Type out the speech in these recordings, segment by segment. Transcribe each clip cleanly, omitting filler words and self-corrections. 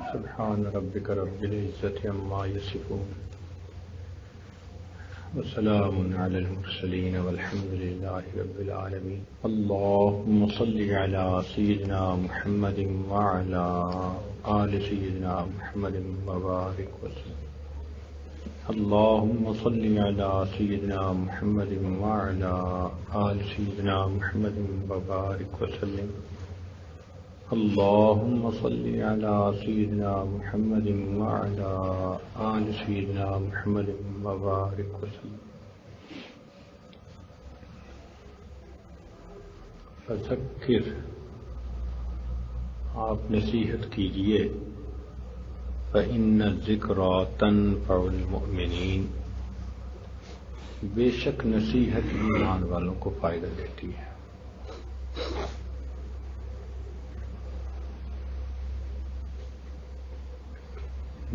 سبحان ربك رب العزة عما يصفون وسلام على المرسلين والحمد لله رب العالمين. اللهم صل على سيدنا محمد وعلى آل سيدنا محمد وبارك وسلم. اللهم صل على سيدنا محمد وعلى آل سيدنا محمد وبارك وسلم. اللهم صل على سيدنا محمد وعلى آل سيدنا محمد وبارك وسلم. فذکر، آپ نصیحت کیجئے، فإن الذکریٰ تنفع المؤمنین، بے شک نصیحت ایمان والوں کو فائدہ دیتی ہے.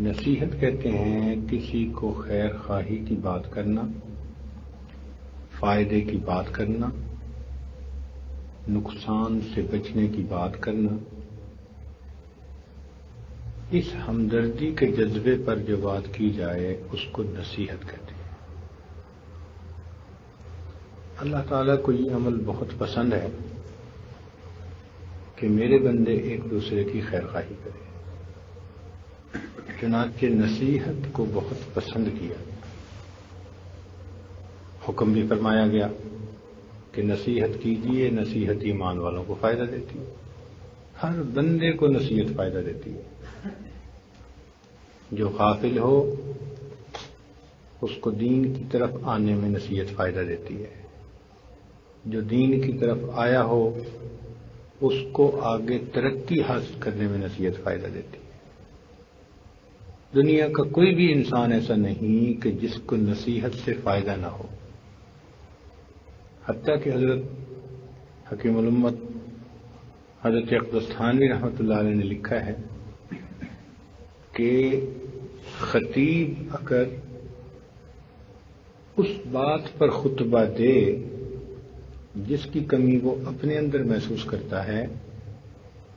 نصیحت کہتے ہیں کسی کو خیر خواہی کی بات کرنا، فائدے کی بات کرنا، نقصان سے بچنے کی بات کرنا. اس ہمدردی کے جذبے پر جو بات کی جائے اس کو نصیحت کہتے ہیں. اللہ تعالیٰ کو یہ عمل بہت پسند ہے کہ میرے بندے ایک دوسرے کی خیر خواہی کریں. چنانچہ نصیحت کو بہت پسند کیا، حکم بھی فرمایا گیا کہ نصیحت کیجیے، نصیحت ایمان والوں کو فائدہ دیتی ہے. ہر بندے کو نصیحت فائدہ دیتی ہے. جو غافل ہو اس کو دین کی طرف آنے میں نصیحت فائدہ دیتی ہے. جو دین کی طرف آیا ہو اس کو آگے ترقی حاصل کرنے میں نصیحت فائدہ دیتی ہے. دنیا کا کوئی بھی انسان ایسا نہیں کہ جس کو نصیحت سے فائدہ نہ ہو. حتیٰ کہ حضرت حکیم الامت حضرت اقدس تھانوی رحمۃ اللہ علیہ نے لکھا ہے کہ خطیب اگر اس بات پر خطبہ دے جس کی کمی وہ اپنے اندر محسوس کرتا ہے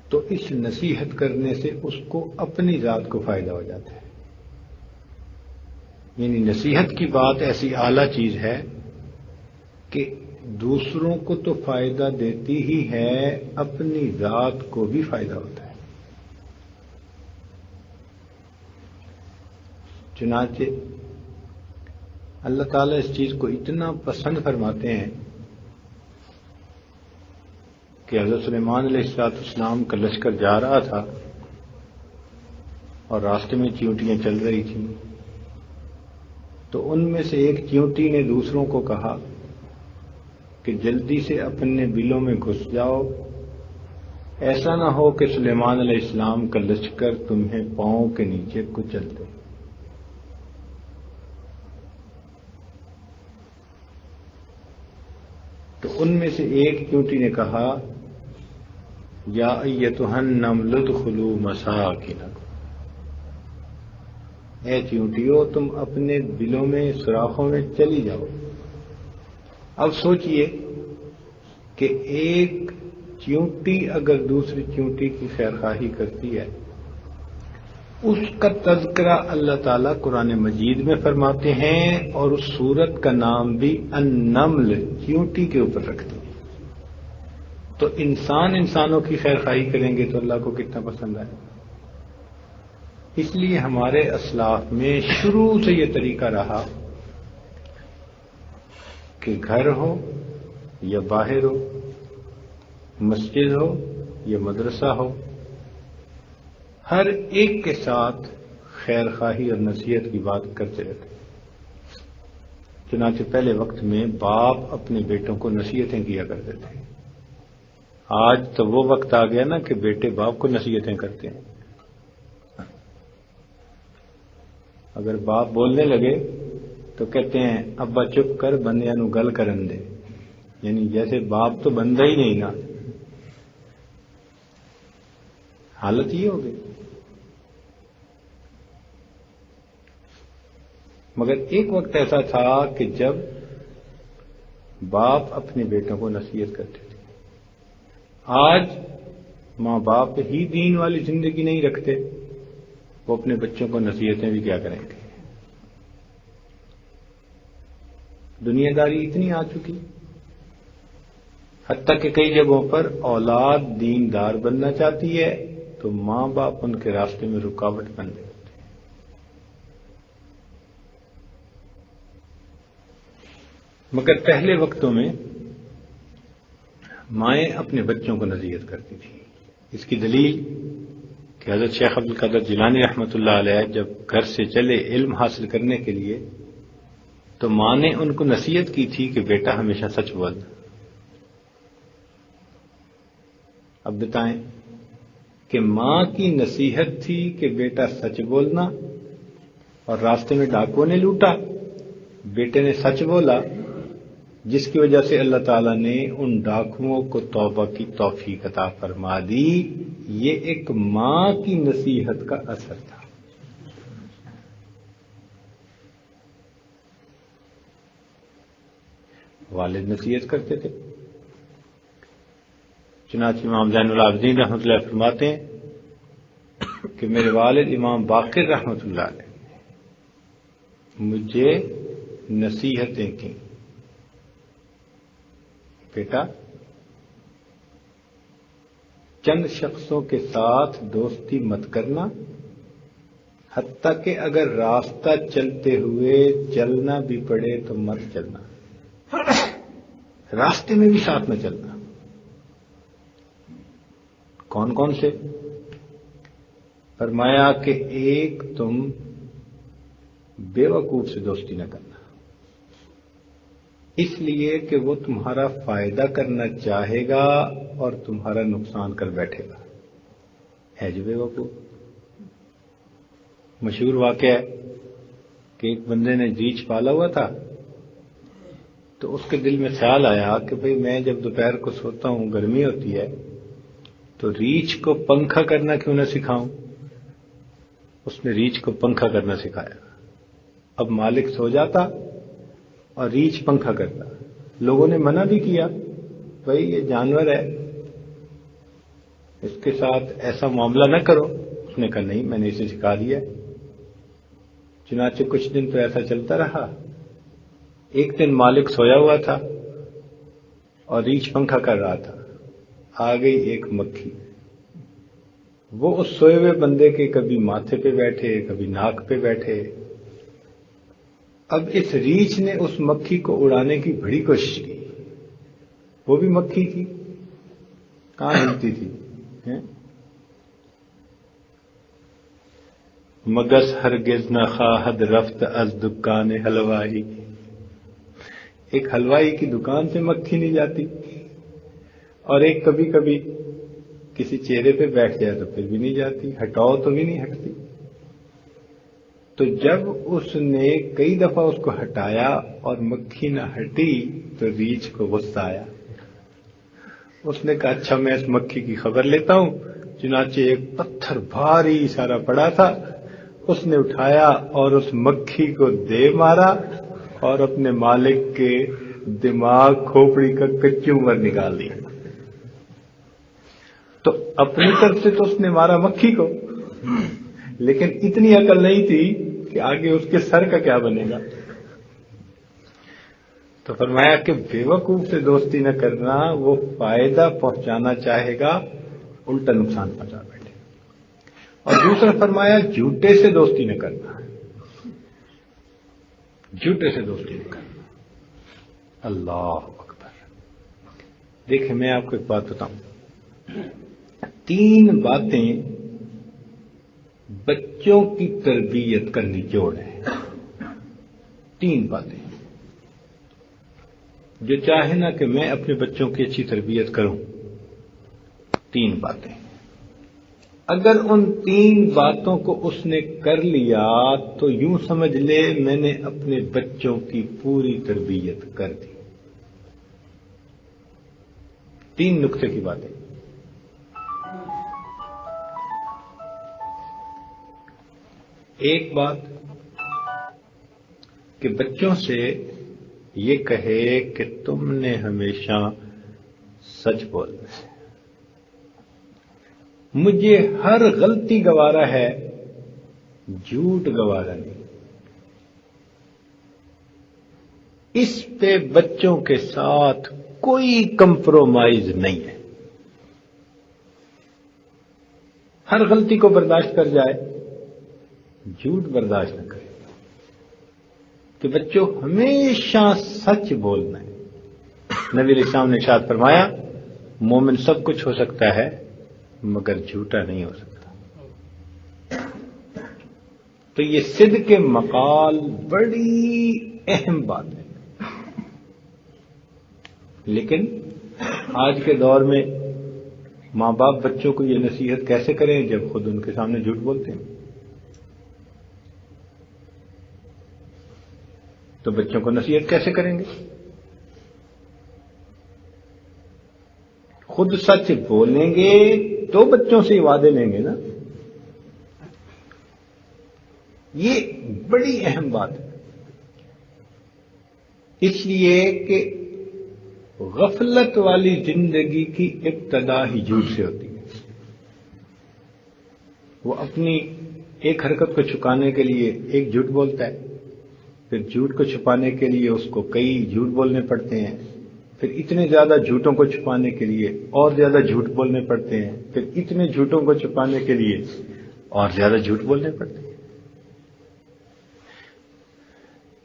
تو اس نصیحت کرنے سے اس کو اپنی ذات کو فائدہ ہو جاتا ہے. یعنی نصیحت کی بات ایسی اعلیٰ چیز ہے کہ دوسروں کو تو فائدہ دیتی ہی ہے، اپنی ذات کو بھی فائدہ ہوتا ہے. چنانچہ اللہ تعالیٰ اس چیز کو اتنا پسند فرماتے ہیں کہ حضرت سلیمان علیہ السلام کا لشکر جا رہا تھا اور راستے میں چیونٹیاں چل رہی تھیں، تو ان میں سے ایک چیونٹی نے دوسروں کو کہا کہ جلدی سے اپنے بلوں میں گھس جاؤ، ایسا نہ ہو کہ سلیمان علیہ السلام کا لشکر تمہیں پاؤں کے نیچے کچل دے. تو ان میں سے ایک چیونٹی نے کہا یا ایتھا النملۃ ادخلوا مساکنکم، اے چیونٹیوں تم اپنے بلوں میں سوراخوں میں چلی جاؤ. اب سوچئے کہ ایک چیونٹی اگر دوسری چیونٹی کی خیر خواہی کرتی ہے، اس کا تذکرہ اللہ تعالیٰ قرآن مجید میں فرماتے ہیں اور اس سورت کا نام بھی النمل، چیونٹی کے اوپر رکھتے ہیں. تو انسان انسانوں کی خیر خواہی کریں گے تو اللہ کو کتنا پسند آئے. اس لیے ہمارے اسلاف میں شروع سے یہ طریقہ رہا کہ گھر ہو یا باہر ہو، مسجد ہو یا مدرسہ ہو، ہر ایک کے ساتھ خیر خواہی اور نصیحت کی بات کرتے رہتے. چنانچہ پہلے وقت میں باپ اپنے بیٹوں کو نصیحتیں کیا کرتے تھے. آج تو وہ وقت آ گیا نا کہ بیٹے باپ کو نصیحتیں کرتے ہیں. اگر باپ بولنے لگے تو کہتے ہیں ابا چپ کر بندیاں نو گل کرن دے، یعنی جیسے باپ تو بندہ ہی نہیں نا. حالت یہ ہو گئی. مگر ایک وقت ایسا تھا کہ جب باپ اپنے بیٹوں کو نصیحت کرتے تھے. آج ماں باپ ہی دین والی زندگی نہیں رکھتے، وہ اپنے بچوں کو نصیحتیں بھی کیا کریں گے؟ دنیا داری اتنی آ چکی، حتیٰ کہ کئی جگہوں پر اولاد دیندار بننا چاہتی ہے تو ماں باپ ان کے راستے میں رکاوٹ بن گئے ہوتے ہیں۔ مگر پہلے وقتوں میں مائیں اپنے بچوں کو نصیحت کرتی تھیں۔ اس کی دلیل کہ حضرت شیخ عبد القادر جیلانی رحمۃ اللہ علیہ جب گھر سے چلے علم حاصل کرنے کے لیے تو ماں نے ان کو نصیحت کی تھی کہ بیٹا ہمیشہ سچ بولنا۔ اب بتائیں کہ ماں کی نصیحت تھی کہ بیٹا سچ بولنا، اور راستے میں ڈاکوؤں نے لوٹا، بیٹے نے سچ بولا، جس کی وجہ سے اللہ تعالیٰ نے ان ڈاکوؤں کو توبہ کی توفیق عطا فرما دی۔ یہ ایک ماں کی نصیحت کا اثر تھا۔ والد نصیحت کرتے تھے، چنانچہ امام زین العابدین رحمۃ اللہ فرماتے ہیں کہ میرے والد امام باقر رحمۃ اللہ علیہ مجھے نصیحتیں کی، بیٹا چند شخصوں کے ساتھ دوستی مت کرنا، حتیٰ کہ اگر راستہ چلتے ہوئے چلنا بھی پڑے تو مت چلنا، راستے میں بھی ساتھ میں چلنا۔ کون کون سے؟ فرمایا کہ ایک، تم بیوقوف سے دوستی نہ کرنا، اس لیے کہ وہ تمہارا فائدہ کرنا چاہے گا اور تمہارا نقصان کر بیٹھے گا۔ ہے جو بیوقوف۔ مشہور واقعہ ہے کہ ایک بندے نے ریچھ پالا ہوا تھا، تو اس کے دل میں خیال آیا کہ بھئی میں جب دوپہر کو سوتا ہوں، گرمی ہوتی ہے، تو ریچھ کو پنکھا کرنا کیوں نہ سکھاؤں۔ اس نے ریچھ کو پنکھا کرنا سکھایا۔ اب مالک سو جاتا اور ریچھ پنکھا کرتا۔ لوگوں نے منع بھی کیا، بھئی یہ جانور ہے، اس کے ساتھ ایسا معاملہ نہ کرو۔ اس نے کہا نہیں، میں نے اسے سکھا دیا۔ چنانچہ کچھ دن تو ایسا چلتا رہا۔ ایک دن مالک سویا ہوا تھا اور ریچھ پنکھا کر رہا تھا، آ گئی ایک مکھی۔ وہ اس سوئے ہوئے بندے کے کبھی ماتھے پہ بیٹھے، کبھی ناک پہ بیٹھے۔ اب اس ریچھ نے اس مکھی کو اڑانے کی بڑی کوشش کی، وہ بھی مکھی تھی، کہاں ہلتی تھی۔ مگس ہرگز نہ خواہد رفت از دکان حلوائی، ایک حلوائی کی دکان سے مکھی نہیں جاتی، اور ایک کبھی کبھی کسی چہرے پہ بیٹھ جائے تو پھر بھی نہیں جاتی، ہٹاؤ تو بھی نہیں ہٹتی۔ تو جب اس نے کئی دفعہ اس کو ہٹایا اور مکھی نہ ہٹی تو ریچھ کو غصہ آیا۔ اس نے کہا اچھا میں اس مکھی کی خبر لیتا ہوں۔ چنانچہ ایک پتھر بھاری سارا پڑا تھا، اس نے اٹھایا اور اس مکھی کو دے مارا اور اپنے مالک کے دماغ کھوپڑی کا کچی عمر نکال دیا۔ تو اپنی طرف سے تو اس نے مارا مکھی کو، لیکن اتنی عقل نہیں تھی کہ آگے اس کے سر کا کیا بنے گا۔ تو فرمایا کہ بیوقوف سے دوستی نہ کرنا، وہ فائدہ پہنچانا چاہے گا، الٹا نقصان پہنچا بیٹھے۔ اور دوسرا فرمایا جھوٹے سے دوستی نہ کرنا، جھوٹے سے دوستی نہ کرنا۔ اللہ اکبر۔ دیکھیں میں آپ کو ایک بات بتاؤں، 3 باتیں بچوں کی تربیت کا نچوڑ ہے۔ 3 باتیں جو چاہے نا کہ میں اپنے بچوں کی اچھی تربیت کروں، 3 باتیں، اگر ان 3 باتوں کو اس نے کر لیا تو یوں سمجھ لے میں نے اپنے بچوں کی پوری تربیت کر دی۔ 3 نقطے کی باتیں۔ ایک بات کہ بچوں سے یہ کہے کہ تم نے ہمیشہ سچ بولنا ہے، مجھے ہر غلطی گوارا ہے جھوٹ گوارا نہیں. اس پہ بچوں کے ساتھ کوئی کمپرومائز نہیں ہے. ہر غلطی کو برداشت کر جائے, جھوٹ برداشت نہ کرے. کہ بچوں ہمیشہ سچ بولنا ہے. نبی علیہ السلام نے ارشاد فرمایا مومن سب کچھ ہو سکتا ہے مگر جھوٹا نہیں ہو سکتا. تو یہ صدق مقال بڑی اہم بات ہے. لیکن آج کے دور میں ماں باپ بچوں کو یہ نصیحت کیسے کریں جب خود ان کے سامنے جھوٹ بولتے ہیں؟ تو بچوں کو نصیحت کیسے کریں گے؟ خود سچ بولیں گے تو بچوں سے وعدے لیں گے نا. یہ بڑی اہم بات ہے. اس لیے کہ غفلت والی زندگی کی ابتدا ہی جھوٹ سے ہوتی ہے. وہ اپنی ایک حرکت کو چھپانے کے لیے ایک جھوٹ بولتا ہے, پھر جھوٹ کو چھپانے کے لیے اس کو کئی جھوٹ بولنے پڑتے ہیں, پھر اتنے زیادہ جھوٹوں کو چھپانے کے لیے اور زیادہ جھوٹ بولنے پڑتے ہیں, پھر اتنے جھوٹوں کو چھپانے کے لیے اور زیادہ جھوٹ بولنے پڑتے ہیں.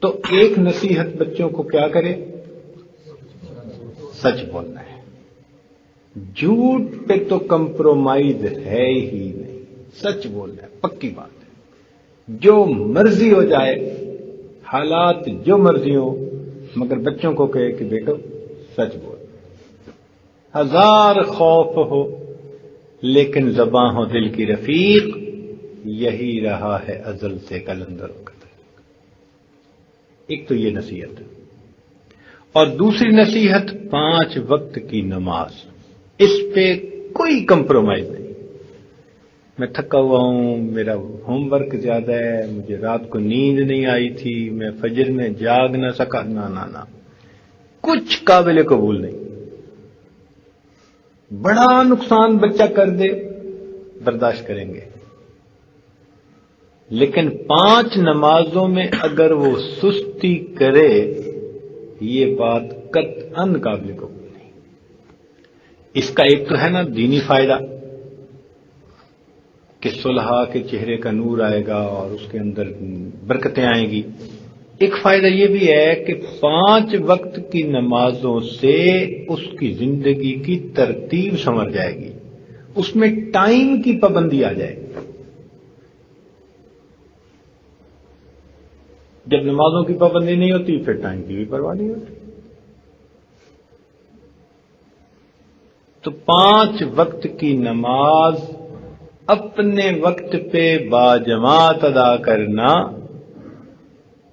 تو ایک نصیحت بچوں کو کیا کرے؟ سچ بولنا ہے. جھوٹ پہ تو کمپرومائز ہے ہی نہیں, سچ بولنا ہے, پکی بات ہے. جو مرضی ہو جائے, حالات جو مرضی ہو, مگر بچوں کو کہے کہ بیٹو سچ بول. ہزار خوف ہو لیکن زباں ہو دل کی رفیق, یہی رہا ہے ازل سے کلندروں کا. ایک تو یہ نصیحت, اور دوسری نصیحت 5 وقت کی نماز. اس پہ کوئی کمپرومائز نہیں. میں تھکا ہوا ہوں, میرا ہوم ورک زیادہ ہے, مجھے رات کو نیند نہیں آئی تھی, میں فجر میں جاگ نہ سکا, نہ کچھ قابل قبول نہیں. بڑا نقصان بچہ کر دے برداشت کریں گے, لیکن 5 نمازوں میں اگر وہ سستی کرے یہ بات قطعاً قابل قبول نہیں. اس کا ایک تو ہے نا دینی فائدہ کہ صلحاء کے چہرے کا نور آئے گا اور اس کے اندر برکتیں آئیں گی. ایک فائدہ یہ بھی ہے کہ 5 وقت کی نمازوں سے اس کی زندگی کی ترتیب سنور جائے گی, اس میں ٹائم کی پابندی آ جائے گی. جب نمازوں کی پابندی نہیں ہوتی پھر ٹائم کی بھی پرواہ نہیں ہوتی. تو 5 وقت کی نماز اپنے وقت پہ باجماعت ادا کرنا,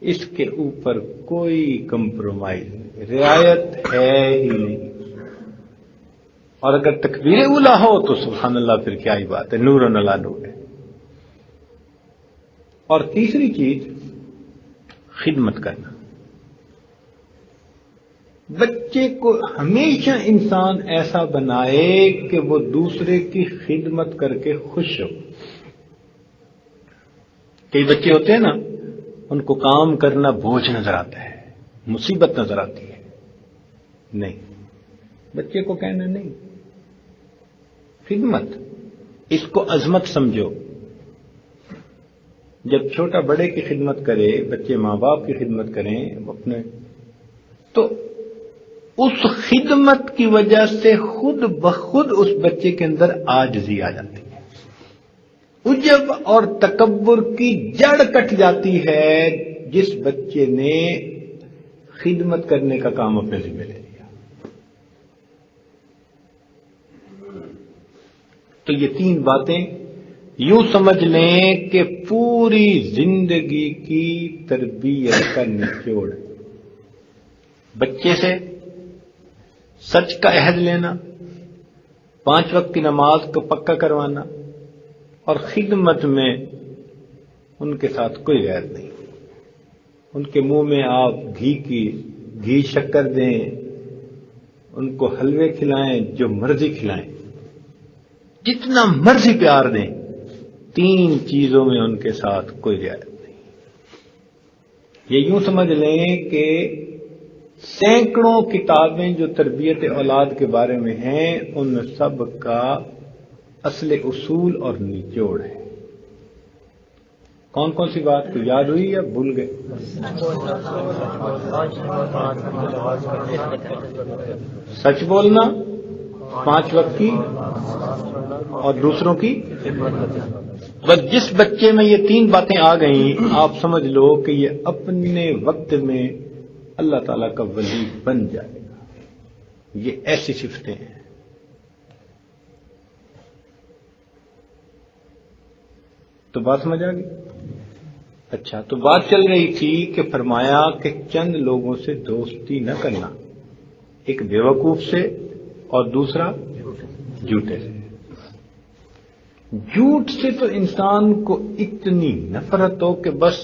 اس کے اوپر کوئی کمپرومائز نہیں, رعایت ہے ہی نہیں. اور اگر تکبیر اولیٰ ہو تو سبحان اللہ, پھر کیا ہی بات ہے, نور علی نور ہے. اور تیسری چیز خدمت کرنا. بچے کو ہمیشہ انسان ایسا بنائے کہ وہ دوسرے کی خدمت کر کے خوش ہو. کئی بچے ہوتے ہیں نا, ان کو کام کرنا بوجھ نظر آتا ہے, مصیبت نظر آتی ہے. نہیں, بچے کو کہنا نہیں, خدمت, اس کو عظمت سمجھو. جب چھوٹا بڑے کی خدمت کرے, بچے ماں باپ کی خدمت کریں اپنے, تو اس خدمت کی وجہ سے خود بخود اس بچے کے اندر عاجزی آ جاتی ہے, عجب اور تکبر کی جڑ کٹ جاتی ہے. جس بچے نے خدمت کرنے کا کام اپنے ذمہ لے لیا. تو یہ 3 باتیں یوں سمجھ لیں کہ پوری زندگی کی تربیت کا نچوڑ ہے. بچے سے سچ کا عہد لینا, 5 وقت کی نماز کو پکا کروانا, اور خدمت میں ان کے ساتھ کوئی غیر نہیں. ان کے منہ میں آپ گھی شکر دیں, ان کو حلوے کھلائیں, جو مرضی کھلائیں, جتنا مرضی پیار دیں, 3 چیزوں میں ان کے ساتھ کوئی رعایت نہیں. یہ یوں سمجھ لیں کہ سینکڑوں کتابیں جو تربیت اولاد کے بارے میں ہیں ان سب کا اصل اصول اور نچوڑ ہے. کون کون سی بات کو یاد ہوئی یا بھول گئے؟ سچ بولنا، 5 وقت کی، اور دوسروں کی. بس جس بچے میں یہ 3 باتیں آ گئیں آپ سمجھ لو کہ یہ اپنے وقت میں اللہ تعالیٰ کا ولی بن جائے گا. یہ ایسی صفتیں ہیں. تو بات سمجھ آ گئی؟ اچھا، تو بات چل رہی تھی کہ فرمایا کہ چند لوگوں سے دوستی نہ کرنا، ایک بیوقوف سے اور دوسرا جھوٹے سے. جھوٹ سے تو انسان کو اتنی نفرت ہو کہ بس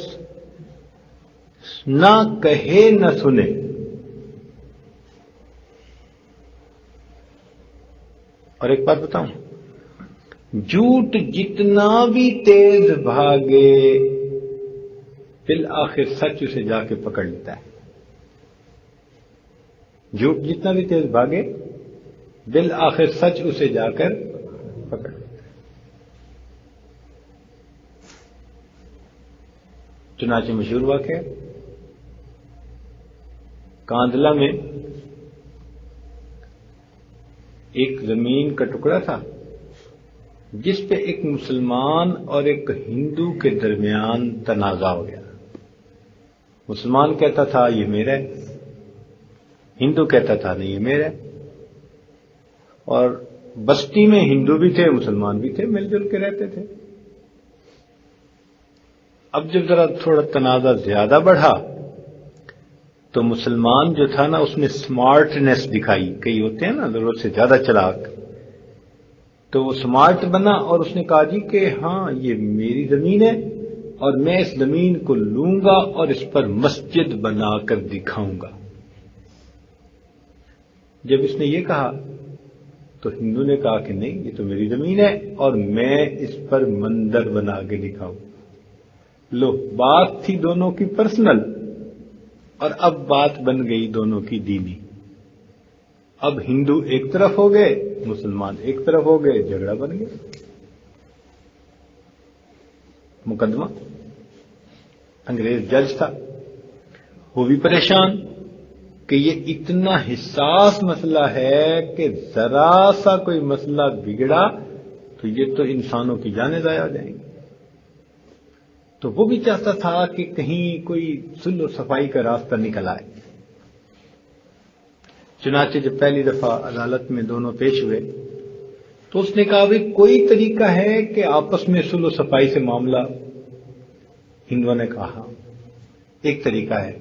نہ کہے نہ سنے. اور ایک بات بتاؤں، جھوٹ جتنا بھی تیز بھاگے بالآخر سچ اسے جا کے پکڑ لیتا ہے. جھوٹ جتنا بھی تیز بھاگے بالآخر سچ اسے جا کر پکڑ لیتا ہے. چنانچہ مشہور واقعہ ہے، کاندلہ میں ایک زمین کا ٹکڑا تھا جس پہ ایک مسلمان اور ایک ہندو کے درمیان تنازع ہو گیا. مسلمان کہتا تھا یہ میرا ہے، ہندو کہتا تھا نہیں یہ میرا ہے. اور بستی میں ہندو بھی تھے مسلمان بھی تھے، مل جل کے رہتے تھے. اب جب ذرا تھوڑا تنازع زیادہ بڑھا تو مسلمان جو تھا نا اس نے سمارٹنیس دکھائی. کئی ہوتے ہیں نا ضرورت سے زیادہ چلاک، تو وہ سمارٹ بنا اور اس نے کہا جی کہ ہاں یہ میری زمین ہے اور میں اس زمین کو لوں گا اور اس پر مسجد بنا کر دکھاؤں گا. جب اس نے یہ کہا تو ہندو نے کہا کہ نہیں یہ تو میری زمین ہے اور میں اس پر مندر بنا کے دکھاؤں. لو، بات تھی دونوں کی پرسنل اور اب بات بن گئی دونوں کی دینی. اب ہندو ایک طرف ہو گئے، مسلمان ایک طرف ہو گئے، جھگڑا بن گیا. مقدمہ، انگریز جج تھا، وہ بھی پریشان کہ یہ اتنا حساس مسئلہ ہے کہ ذرا سا کوئی مسئلہ بگڑا تو یہ تو انسانوں کی جانیں ضائع ہو جائیں گی. تو وہ بھی چاہتا تھا کہ کہیں کوئی صلح و صفائی کا راستہ نکل آئے. چنانچہ جب پہلی دفعہ عدالت میں دونوں پیش ہوئے تو اس نے کہا بھی کوئی طریقہ ہے کہ آپس میں صلح و صفائی سے معاملہ. ہندوؤں نے کہا ایک طریقہ ہے،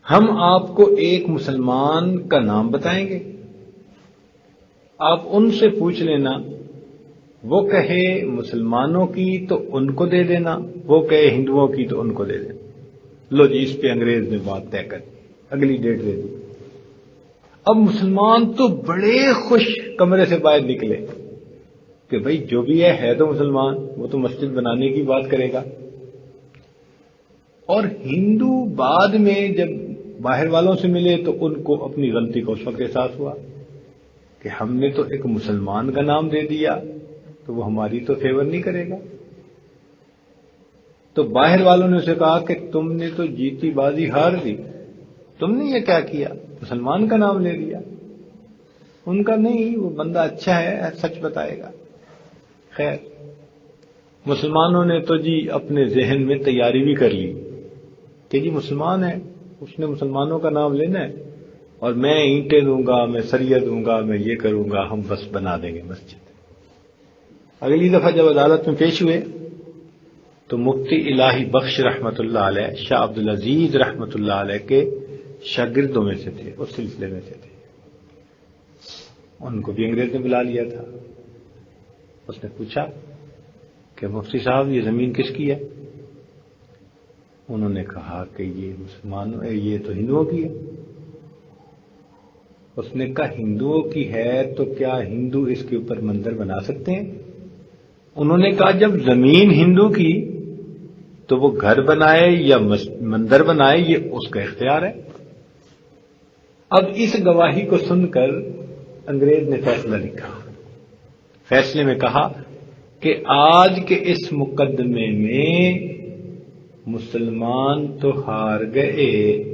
ہم آپ کو ایک مسلمان کا نام بتائیں گے، آپ ان سے پوچھ لینا، وہ کہے مسلمانوں کی تو ان کو دے دینا، وہ کہے ہندوؤں کی تو ان کو دے دینا. لو جی، اس پہ انگریز نے بات طے کر دی، اگلی ڈیٹ دے دی. اب مسلمان تو بڑے خوش کمرے سے باہر نکلے کہ بھئی جو بھی ہے تو مسلمان، وہ تو مسجد بنانے کی بات کرے گا. اور ہندو بعد میں جب باہر والوں سے ملے تو ان کو اپنی غلطی کا اس وقت احساس ہوا کہ ہم نے تو ایک مسلمان کا نام دے دیا تو وہ ہماری تو فیور نہیں کرے گا. تو باہر والوں نے اسے کہا کہ تم نے تو جیتی بازی ہار دی، تم نے یہ کیا کیا، مسلمان کا نام لے لیا. ان کا نہیں، وہ بندہ اچھا ہے، سچ بتائے گا. خیر، مسلمانوں نے تو جی اپنے ذہن میں تیاری بھی کر لی کہ جی مسلمان ہے، اس نے مسلمانوں کا نام لینا ہے اور میں اینٹیں دوں گا، میں سریہ دوں گا، میں یہ کروں گا، ہم بس بنا دیں گے مسجد. اگلی دفعہ جب عدالت میں پیش ہوئے تو مفتی الہی بخش رحمت اللہ علیہ، شاہ عبد العزیز رحمت اللہ علیہ کے شاگردوں میں سے تھے، اس سلسلے میں سے تھے. ان کو بھی انگریز نے بلا لیا تھا. اس نے پوچھا کہ مفتی صاحب یہ زمین کس کی ہے؟ انہوں نے کہا کہ یہ مسلمانوں، یہ تو ہندوؤں کی ہے. اس نے کہا ہندوؤں کی ہے تو کیا ہندو اس کے اوپر مندر بنا سکتے ہیں؟ انہوں نے کہا جب زمین ہندو کی تو وہ گھر بنائے یا مندر بنائے یہ اس کا اختیار ہے۔ اب اس گواہی کو سن کر انگریز نے فیصلہ لکھا۔ فیصلے میں کہا کہ آج کے اس مقدمے میں مسلمان تو ہار گئے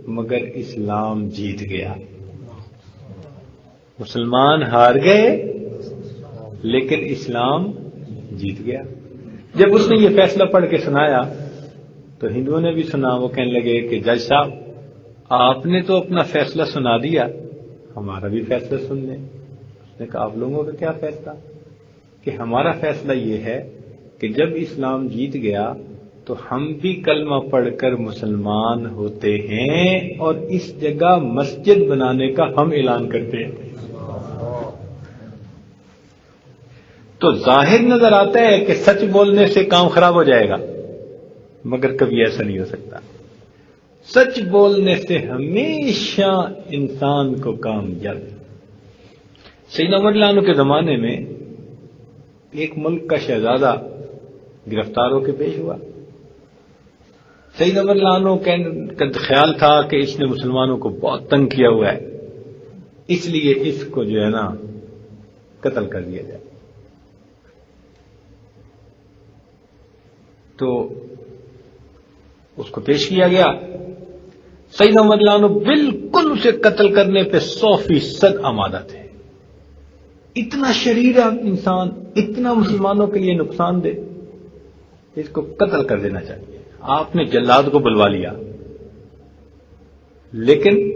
مگر اسلام جیت گیا۔ مسلمان ہار گئے لیکن اسلام جیت گیا۔ جب اس نے یہ فیصلہ پڑھ کے سنایا تو ہندوؤں نے بھی سنا۔ وہ کہنے لگے کہ جج صاحب آپ نے تو اپنا فیصلہ سنا دیا، ہمارا بھی فیصلہ سن لیں۔ اس نے کہا آپ لوگوں کا کیا فیصلہ؟ کہ ہمارا فیصلہ یہ ہے کہ جب اسلام جیت گیا تو ہم بھی کلمہ پڑھ کر مسلمان ہوتے ہیں اور اس جگہ مسجد بنانے کا ہم اعلان کرتے ہیں۔ تو ظاہر نظر آتا ہے کہ سچ بولنے سے کام خراب ہو جائے گا، مگر کبھی ایسا نہیں ہو سکتا۔ سچ بولنے سے ہمیشہ انسان کو کامیابی۔ سیدنا عمر رضی اللہ عنہ کے زمانے میں ایک ملک کا شہزادہ گرفتار ہو کے پیش ہوا۔ سیدنا عمر رضی اللہ عنہ کا خیال تھا کہ اس نے مسلمانوں کو بہت تنگ کیا ہوا ہے، اس لیے اس کو جو ہے نا قتل کر دیا جائے۔ تو اس کو پیش کیا گیا۔ سیدنا عمر رضی اللہ عنہ بالکل اسے قتل کرنے پہ 100% آمادہ تھے۔ اتنا شریر انسان، اتنا مسلمانوں کے لیے نقصان دہ، اس کو قتل کر دینا چاہیے۔ آپ نے جلاد کو بلوا لیا، لیکن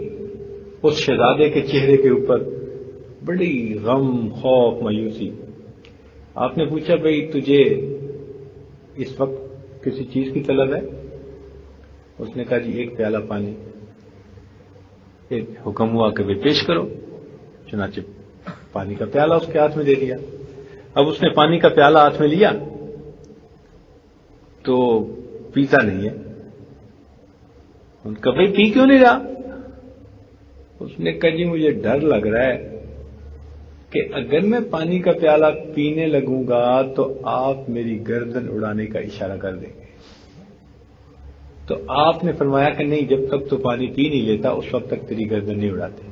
اس شہزادے کے چہرے کے اوپر بڑی غم، خوف، مایوسی۔ آپ نے پوچھا بھئی تجھے اس وقت کسی چیز کی طلب ہے؟ اس نے کہا جی ایک پیالہ پانی۔ ایک حکم ہوا کہ پیش کرو۔ چنانچہ پانی کا پیالہ اس کے ہاتھ میں دے دیا۔ اب اس نے پانی کا پیالہ ہاتھ میں لیا تو پیتا نہیں ہے۔ ان کا بھائی پی کیوں نہیں رہا؟ اس نے کہا جی مجھے ڈر لگ رہا ہے کہ اگر میں پانی کا پیالہ پینے لگوں گا تو آپ میری گردن اڑانے کا اشارہ کر دیں گے۔ تو آپ نے فرمایا کہ نہیں، جب تک تو پانی پی نہیں لیتا اس وقت تک تیری گردن نہیں اڑاتے۔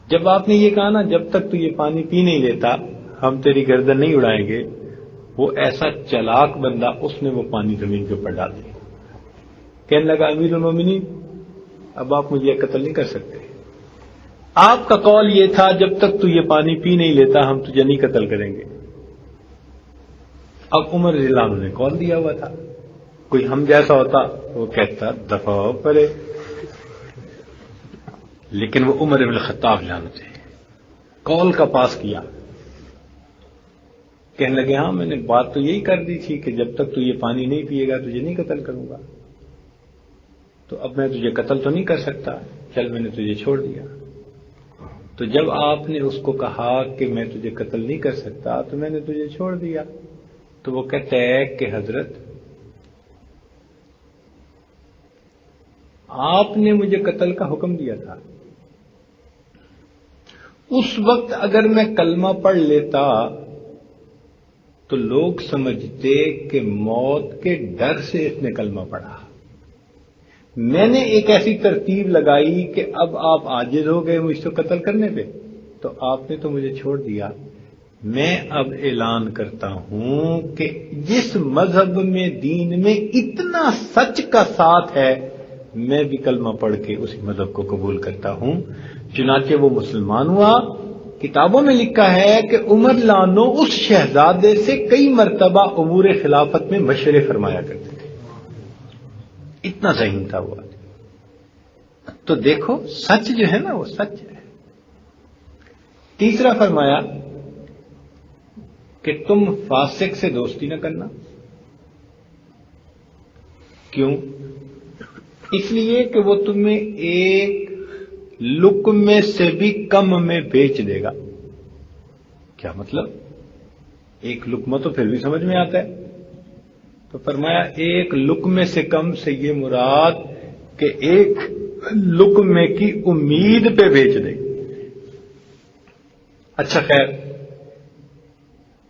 جب آپ نے یہ کہا نا جب تک تو یہ پانی پی نہیں لیتا ہم تیری گردن نہیں اڑائیں گے، وہ ایسا چلاک بندہ، اس نے وہ پانی زمین کے اوپر ڈال دیا۔ کہنے لگا امیر المومنین اب آپ مجھے قتل نہیں کر سکتے، آپ کا قول یہ تھا جب تک تو یہ پانی پی نہیں لیتا ہم تجھے نہیں قتل کریں گے۔ اب عمر رضی اللہ عنہ نے قول دیا ہوا تھا، کوئی ہم جیسا ہوتا وہ کہتا دفع ہو پرے، لیکن وہ عمر بن الخطاب رضی اللہ عنہ تھے، قول کا پاس کیا۔ کہنے لگے ہاں میں نے بات تو یہی کر دی تھی کہ جب تک تو یہ پانی نہیں پیے گا تجھے نہیں قتل کروں گا، تو اب میں تجھے قتل تو نہیں کر سکتا، چل میں نے تجھے چھوڑ دیا۔ تو جب آپ نے اس کو کہا کہ میں تجھے قتل نہیں کر سکتا تو میں نے تجھے چھوڑ دیا، تو وہ کہتا ہے کہ حضرت آپ نے مجھے قتل کا حکم دیا تھا، اس وقت اگر میں کلمہ پڑھ لیتا تو لوگ سمجھتے کہ موت کے ڈر سے اس نے کلمہ پڑھا۔ میں نے ایک ایسی ترتیب لگائی کہ اب آپ عاجز ہو گئے مجھ سے قتل کرنے پہ، تو آپ نے تو مجھے چھوڑ دیا۔ میں اب اعلان کرتا ہوں کہ جس مذہب میں دین میں اتنا سچ کا ساتھ ہے میں بھی کلمہ پڑھ کے اسی مذہب کو قبول کرتا ہوں۔ چنانچہ وہ مسلمان ہوا۔ کتابوں میں لکھا ہے کہ عمر رضی اللہ عنہ اس شہزادے سے کئی مرتبہ امور خلافت میں مشورے فرمایا کرتے تھے، اتنا ذہین تھا وہ۔ تو دیکھو سچ جو ہے نا وہ سچ ہے۔ تیسرا فرمایا کہ تم فاسق سے دوستی نہ کرنا۔ کیوں؟ اس لیے کہ وہ تمہیں ایک لقمے سے بھی کم میں بیچ دے گا۔ کیا مطلب؟ ایک لقمہ تو پھر بھی سمجھ میں آتا ہے، تو فرمایا ایک لقمے سے کم سے یہ مراد کہ ایک لقمے کی امید پہ بیچ دے۔ اچھا خیر،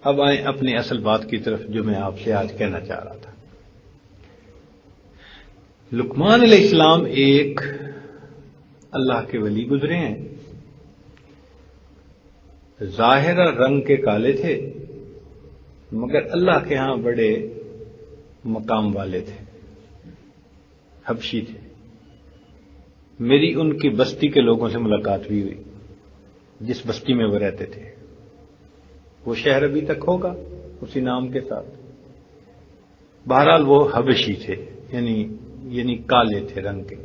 اب آئیں اپنی اصل بات کی طرف جو میں آپ سے آج کہنا چاہ رہا تھا۔ لقمان علیہ السلام ایک اللہ کے ولی گزرے ہیں، ظاہر رنگ کے کالے تھے مگر اللہ کے ہاں بڑے مقام والے تھے، حبشی تھے۔ میری ان کی بستی کے لوگوں سے ملاقات بھی ہوئی، جس بستی میں وہ رہتے تھے۔ وہ شہر ابھی تک ہوگا اسی نام کے ساتھ۔ بہرحال وہ حبشی تھے، یعنی کالے تھے رنگ کے۔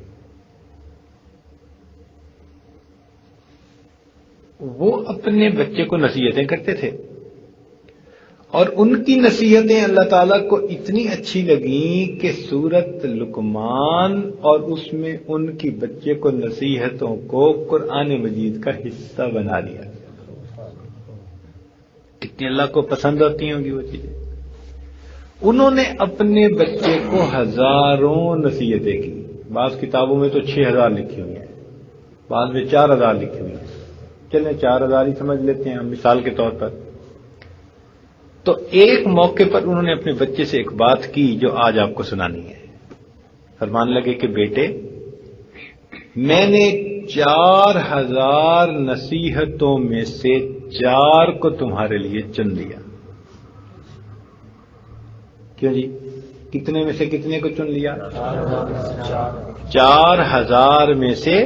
وہ اپنے بچے کو نصیحتیں کرتے تھے، اور ان کی نصیحتیں اللہ تعالیٰ کو اتنی اچھی لگیں کہ سورت لقمان اور اس میں ان کی بچے کو نصیحتوں کو قرآن مجید کا حصہ بنا دیا۔ کتنی اللہ کو پسند ہوتی ہوں گی وہ چیزیں۔ انہوں نے اپنے بچے کو ہزاروں نصیحتیں کی، بعض کتابوں میں تو 6000 لکھی ہوئی ہیں، بعض میں 4000 لکھی ہوئی ہیں۔ چلیں 4000 ہی سمجھ لیتے ہیں ہم مثال کے طور پر۔ تو ایک موقع پر انہوں نے اپنے بچے سے ایک بات کی جو آج آپ کو سنانی ہے۔ فرمانے لگے کہ بیٹے، میں نے 4000 نصیحتوں میں سے 4 کو تمہارے لیے چن لیا۔ کیوں جی؟ کتنے میں سے کتنے کو چن لیا؟ 4000 میں سے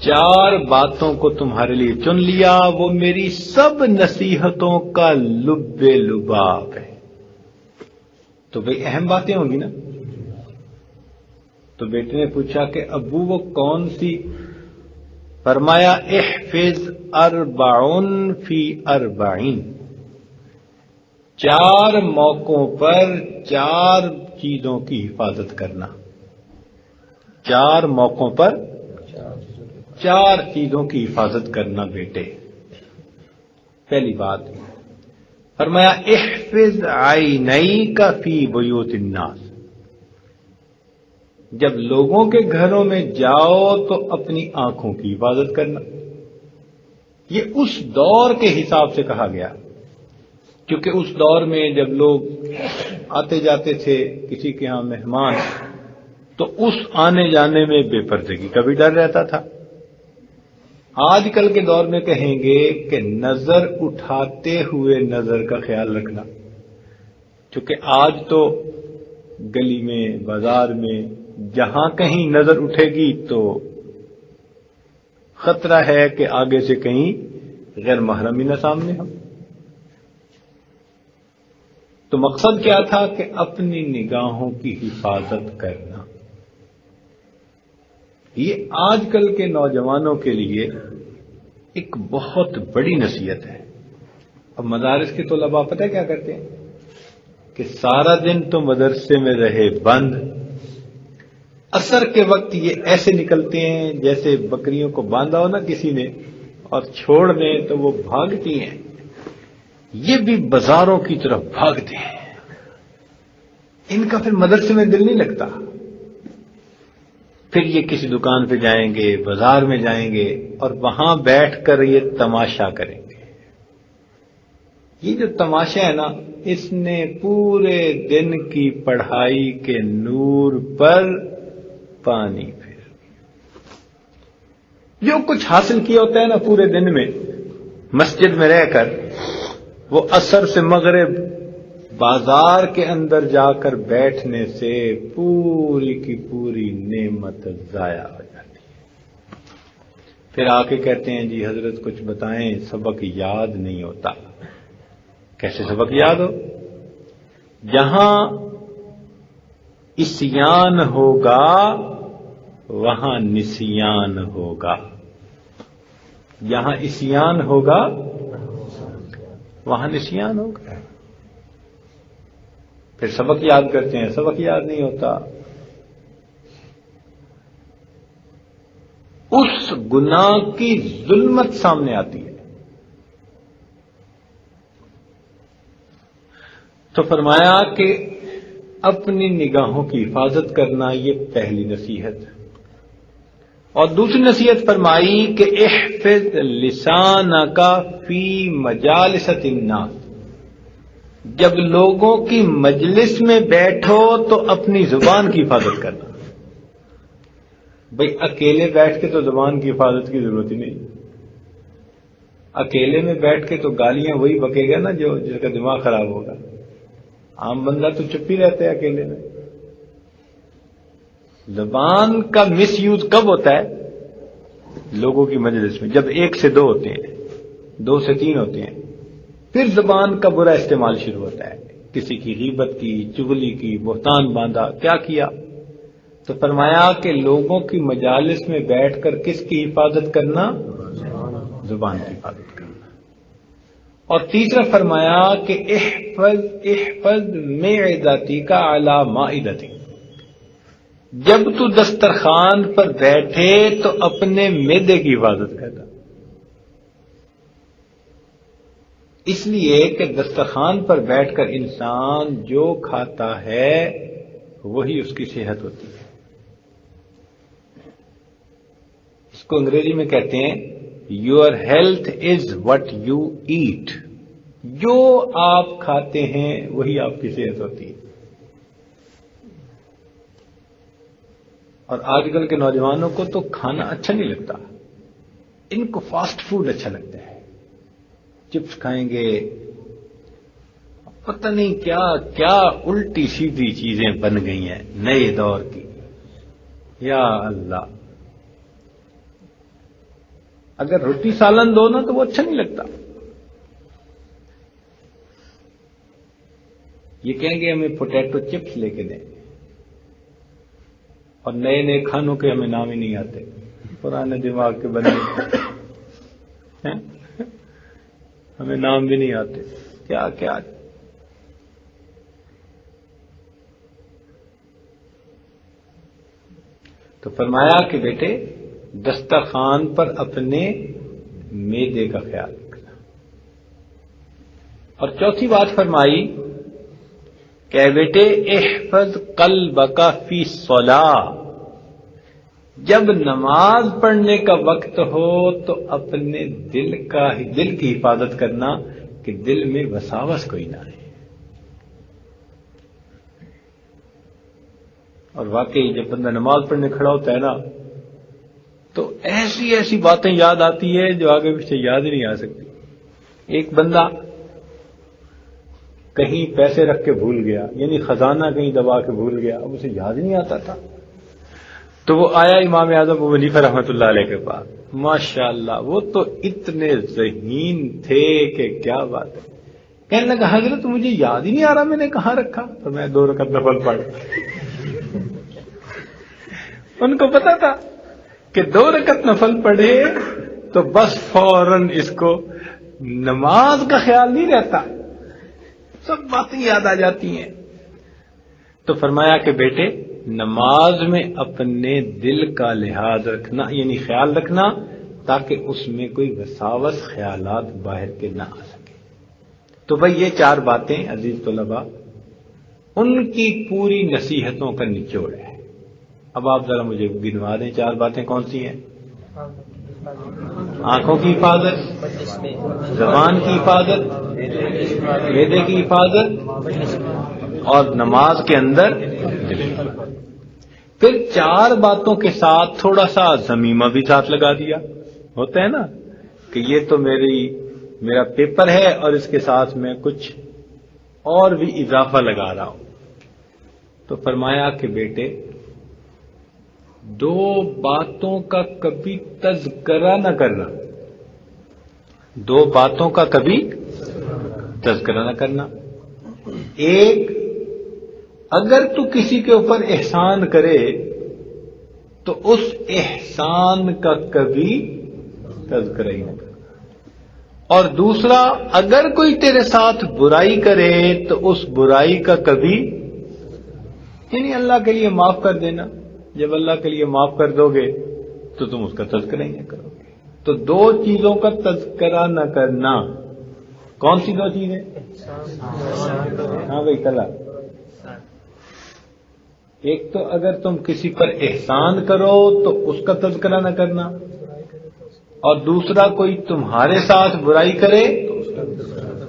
4 باتوں کو تمہارے لیے چن لیا، وہ میری سب نصیحتوں کا لب لباب ہے۔ تو بھئی اہم باتیں ہوں گی نا۔ تو بیٹے نے پوچھا کہ ابو وہ کون سی؟ فرمایا احفظ 40 فی 40، 4 موقعوں پر 4 چیزوں کی حفاظت کرنا۔ 4 موقعوں پر 4 چیزوں کی حفاظت کرنا بیٹے۔ پہلی بات فرمایا احفظ عینیک فی بیوت الناس، جب لوگوں کے گھروں میں جاؤ تو اپنی آنکھوں کی حفاظت کرنا۔ یہ اس دور کے حساب سے کہا گیا، کیونکہ اس دور میں جب لوگ آتے جاتے تھے کسی کے ہاں مہمان، تو اس آنے جانے میں بے پردگی کا بھی ڈر رہتا تھا۔ آج کل کے دور میں کہیں گے کہ نظر اٹھاتے ہوئے نظر کا خیال رکھنا، کیونکہ آج تو گلی میں بازار میں جہاں کہیں نظر اٹھے گی تو خطرہ ہے کہ آگے سے کہیں غیر محرم ہی نہ سامنے ہو۔ تو مقصد کیا تھا کہ اپنی نگاہوں کی حفاظت کرنا۔ یہ آج کل کے نوجوانوں کے لیے ایک بہت بڑی نصیحت ہے۔ اب مدارس کے طلباء پتہ کیا کرتے ہیں کہ سارا دن تو مدرسے میں رہے بند، عصر کے وقت یہ ایسے نکلتے ہیں جیسے بکریوں کو باندھا ہو نا کسی نے اور چھوڑ دیں تو وہ بھاگتی ہیں، یہ بھی بازاروں کی طرف بھاگتے ہیں۔ ان کا پھر مدرسے میں دل نہیں لگتا، پھر یہ کسی دکان پہ جائیں گے، بازار میں جائیں گے اور وہاں بیٹھ کر یہ تماشا کریں گے۔ یہ جو تماشا ہے نا، اس نے پورے دن کی پڑھائی کے نور پر پانی پھر جو کچھ حاصل کیا ہوتا ہے نا پورے دن میں مسجد میں رہ کر، وہ عصر سے مغرب بازار کے اندر جا کر بیٹھنے سے پوری کی پوری نعمت ضائع ہو جاتی ہے۔ پھر آ کے کہتے ہیں جی حضرت کچھ بتائیں، سبق یاد نہیں ہوتا۔ کیسے سبق یاد ہو؟ جہاں عصیان ہوگا وہاں نسیان ہوگا، جہاں عصیان ہوگا وہاں نسیان ہوگا۔ پھر سبق یاد کرتے ہیں، سبق یاد نہیں ہوتا۔ اس گناہ کی ظلمت سامنے آتی ہے۔ تو فرمایا کہ اپنی نگاہوں کی حفاظت کرنا یہ پہلی نصیحت، اور دوسری نصیحت فرمائی کہ احفظ لسانک فی مجالس الناس، جب لوگوں کی مجلس میں بیٹھو تو اپنی زبان کی حفاظت کرنا. بھئی اکیلے بیٹھ کے تو زبان کی حفاظت کی ضرورت ہی نہیں. اکیلے میں بیٹھ کے تو گالیاں وہی بکے گا نا جس کا دماغ خراب ہوگا. عام بندہ تو چپ ہی رہتا ہے اکیلے میں. زبان کا مس یوز کب ہوتا ہے؟ لوگوں کی مجلس میں، جب 1 سے 2 ہوتے ہیں، 2 سے 3 ہوتے ہیں، پھر زبان کا برا استعمال شروع ہوتا ہے. کسی کی غیبت کی، چغلی کی، بہتان باندھا، کیا کیا؟ تو فرمایا کہ لوگوں کی مجالس میں بیٹھ کر کس کی حفاظت کرنا؟ زبان کی حفاظت کرنا. اور تیسرا فرمایا کہ احفظ معدتی کا علی مائدتی. جب تو دسترخوان پر بیٹھے تو اپنے معدے کی حفاظت کرنا. اس لیے کہ دسترخوان پر بیٹھ کر انسان جو کھاتا ہے وہی اس کی صحت ہوتی ہے. اس کو انگریزی میں کہتے ہیں your health is what you eat. جو آپ کھاتے ہیں وہی آپ کی صحت ہوتی ہے. اور آج کل کے نوجوانوں کو تو کھانا اچھا نہیں لگتا، ان کو فاسٹ فوڈ اچھا لگتا ہے. چپس کھائیں گے، پتہ نہیں کیا کیا الٹی سیدھی چیزیں بن گئی ہیں نئے دور کی. یا اللہ، اگر روٹی سالن دو نا تو وہ اچھا نہیں لگتا. یہ کہیں گے ہمیں پوٹیٹو چپس لے کے دیں، اور نئے نئے کھانوں کے ہمیں نام ہی نہیں آتے، پرانے دماغ کے بنے ہیں، ہمیں نام بھی نہیں آتے. کیا کیا تو فرمایا کہ بیٹے دسترخوان پر اپنے معدے کا خیال رکھنا. اور چوتھی بات فرمائی کہ بیٹے احفظ قلبک فی الصلاۃ. جب نماز پڑھنے کا وقت ہو تو اپنے دل کی حفاظت کرنا کہ دل میں وساوس کوئی نہ آئے. اور واقعی جب بندہ نماز پڑھنے کھڑا ہوتا ہے نا تو ایسی ایسی باتیں یاد آتی ہے جو آگے پیچھے یاد ہی نہیں آ سکتی. ایک بندہ کہیں پیسے رکھ کے بھول گیا، یعنی خزانہ کہیں دبا کے بھول گیا، اب اسے یاد ہی نہیں آتا تھا. تو وہ آیا امام اعظم ابو حنیفہ رحمۃ اللہ علیہ کے پاس. ماشاءاللہ وہ تو اتنے ذہین تھے کہ کیا بات ہے. کہنے لگا حضرت مجھے یاد ہی نہیں آ رہا میں نے کہاں رکھا. تو میں 2 رکعت نفل پڑھ. ان کو پتا تھا کہ 2 رکعت نفل پڑھے تو بس فوراً اس کو نماز کا خیال نہیں رہتا، سب باتیں یاد آ جاتی ہیں. تو فرمایا کہ بیٹے نماز میں اپنے دل کا لحاظ رکھنا، یعنی خیال رکھنا، تاکہ اس میں کوئی وساوس خیالات باہر کے نہ آ سکے. تو بھئی یہ 4 باتیں عزیز طلباء ان کی پوری نصیحتوں کا نچوڑ ہے. اب آپ ذرا مجھے گنوا دیں 4 باتیں کون سی ہیں؟ آنکھوں کی حفاظت، زبان کی حفاظت، معدے کی حفاظت، اور نماز کے اندر دل. پھر 4 باتوں کے ساتھ تھوڑا سا ضمیمہ بھی ساتھ لگا دیا. ہوتا ہے نا کہ یہ تو میرا پیپر ہے اور اس کے ساتھ میں کچھ اور بھی اضافہ لگا رہا ہوں. تو فرمایا کہ بیٹے 2 باتوں کا کبھی تذکرہ نہ کرنا. 2 باتوں کا کبھی تذکرہ نہ کرنا. ایک، اگر تو کسی کے اوپر احسان کرے تو اس احسان کا کبھی تذکرہ ہی نہ کرنا. اور دوسرا، اگر کوئی تیرے ساتھ برائی کرے تو اس برائی کا کبھی، یعنی اللہ کے لیے معاف کر دینا. جب اللہ کے لیے معاف کر دو گے تو تم اس کا تذکرہ ہی نہ کرو گے. تو 2 چیزوں کا تذکرہ نہ کرنا. کون سی 2 چیزیں؟ ہاں بھائی کلا. ایک تو اگر تم کسی پر احسان کرو تو اس کا تذکرہ نہ کرنا، اور دوسرا کوئی تمہارے ساتھ برائی کرے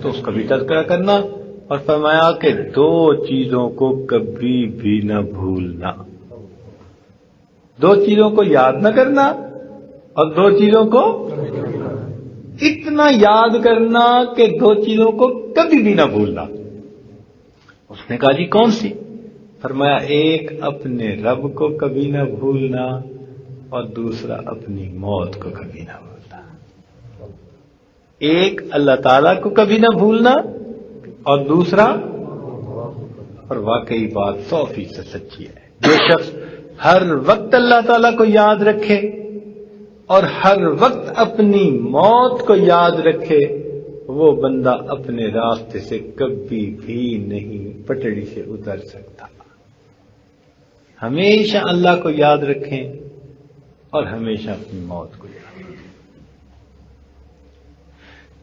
تو اس کا بھی تذکرہ کرنا. اور فرمایا کہ دو چیزوں کو کبھی بھی نہ بھولنا، دو چیزوں کو یاد نہ کرنا اور دو چیزوں کو اتنا یاد کرنا کہ دو چیزوں کو کبھی بھی نہ بھولنا۔ اس نے کہا جی کون سی؟ فرمایا ایک اپنے رب کو کبھی نہ بھولنا اور دوسرا اپنی موت کو کبھی نہ بھولنا۔ ایک اللہ تعالیٰ کو کبھی نہ بھولنا اور دوسرا، اور واقعی بات 100% سچی ہے، جو شخص ہر وقت اللہ تعالیٰ کو یاد رکھے اور ہر وقت اپنی موت کو یاد رکھے، وہ بندہ اپنے راستے سے کبھی بھی نہیں پٹڑی سے اتر سکتا۔ ہمیشہ اللہ کو یاد رکھیں اور ہمیشہ اپنی موت کو یاد رکھیں۔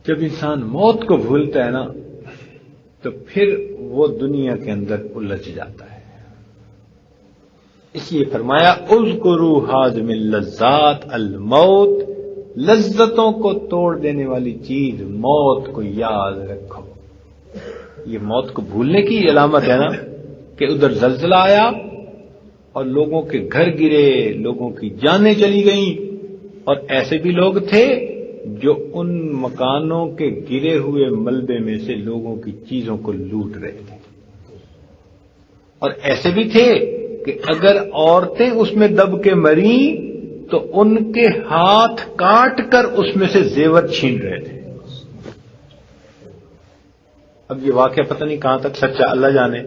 جب انسان موت کو بھولتا ہے نا تو پھر وہ دنیا کے اندر الجھ جاتا ہے۔ اس لیے فرمایا اذکروا حازم اللذات الموت، لذتوں کو توڑ دینے والی چیز موت کو یاد رکھو۔ یہ موت کو بھولنے کی علامت ہے نا کہ ادھر زلزلہ آیا اور لوگوں کے گھر گرے، لوگوں کی جانیں چلی گئیں، اور ایسے بھی لوگ تھے جو ان مکانوں کے گرے ہوئے ملبے میں سے لوگوں کی چیزوں کو لوٹ رہے تھے، اور ایسے بھی تھے کہ اگر عورتیں اس میں دب کے مریں تو ان کے ہاتھ کاٹ کر اس میں سے زیور چھین رہے تھے۔ اب یہ واقعہ پتہ نہیں کہاں تک سچا اللہ جانے،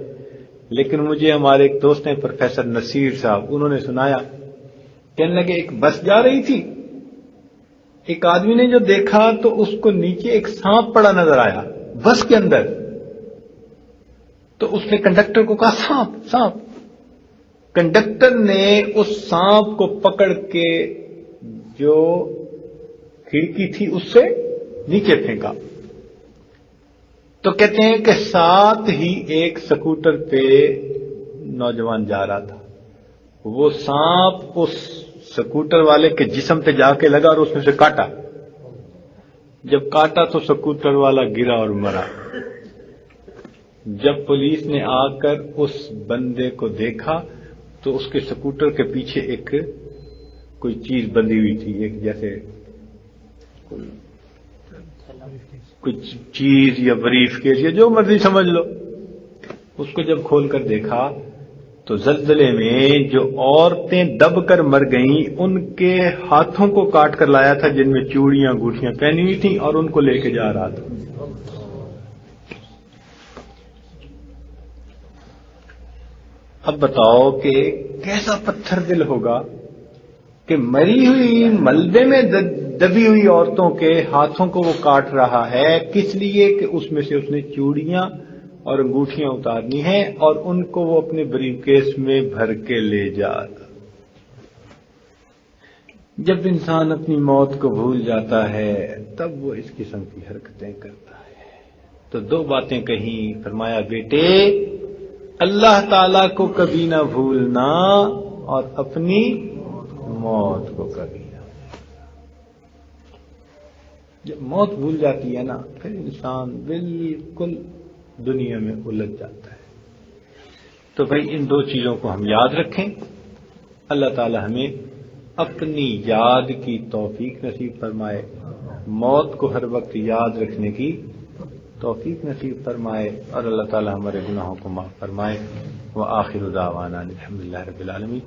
لیکن مجھے ہمارے ایک دوست ہیں پروفیسر نصیر صاحب، انہوں نے سنایا، کہنے لگے ایک بس جا رہی تھی، ایک آدمی نے جو دیکھا تو اس کو نیچے ایک سانپ پڑا نظر آیا بس کے اندر، تو اس نے کنڈکٹر کو کہا سانپ سانپ۔ کنڈکٹر نے اس سانپ کو پکڑ کے جو کھڑکی تھی اس سے نیچے پھینکا، تو کہتے ہیں کہ ساتھ ہی ایک سکوٹر پہ نوجوان جا رہا تھا، وہ سانپ اس سکوٹر والے کے جسم پہ جا کے لگا اور اس میں سے کاٹا، جب کاٹا تو سکوٹر والا گرا اور مرا۔ جب پولیس نے آ کر اس بندے کو دیکھا تو اس کے سکوٹر کے پیچھے ایک کوئی چیز بندھی ہوئی تھی، ایک جیسے کچھ چیز یا بریف کیس یا جو مرضی سمجھ لو۔ اس کو جب کھول کر دیکھا تو زلزلے میں جو عورتیں دب کر مر گئیں ان کے ہاتھوں کو کاٹ کر لایا تھا، جن میں چوڑیاں گوٹیاں پہنی ہوئی تھیں، اور ان کو لے کے جا رہا تھا۔ اب بتاؤ کہ کیسا پتھر دل ہوگا کہ مری ہوئی ملبے میں دبی ہوئی عورتوں کے ہاتھوں کو وہ کاٹ رہا ہے، کس لیے کہ اس میں سے اس نے چوڑیاں اور انگوٹھیاں اتارنی ہیں اور ان کو وہ اپنے بریف کیس میں بھر کے لے جا رہا۔ جب انسان اپنی موت کو بھول جاتا ہے تب وہ اس قسم کی حرکتیں کرتا ہے۔ تو دو باتیں کہیں، فرمایا بیٹے اللہ تعالی کو کبھی نہ بھولنا اور اپنی موت کو کبھی نہ۔ جب موت بھول جاتی ہے نا پھر انسان بالکل دنیا میں الجھ جاتا ہے۔ تو بھائی ان دو چیزوں کو ہم یاد رکھیں، اللہ تعالی ہمیں اپنی یاد کی توفیق نصیب فرمائے، موت کو ہر وقت یاد رکھنے کی توفیق نصیب فرمائے، اور اللہ تعالی ہمارے گناہوں کو معاف فرمائے۔ وآخر دعوانا الحمدللہ رب العالمین۔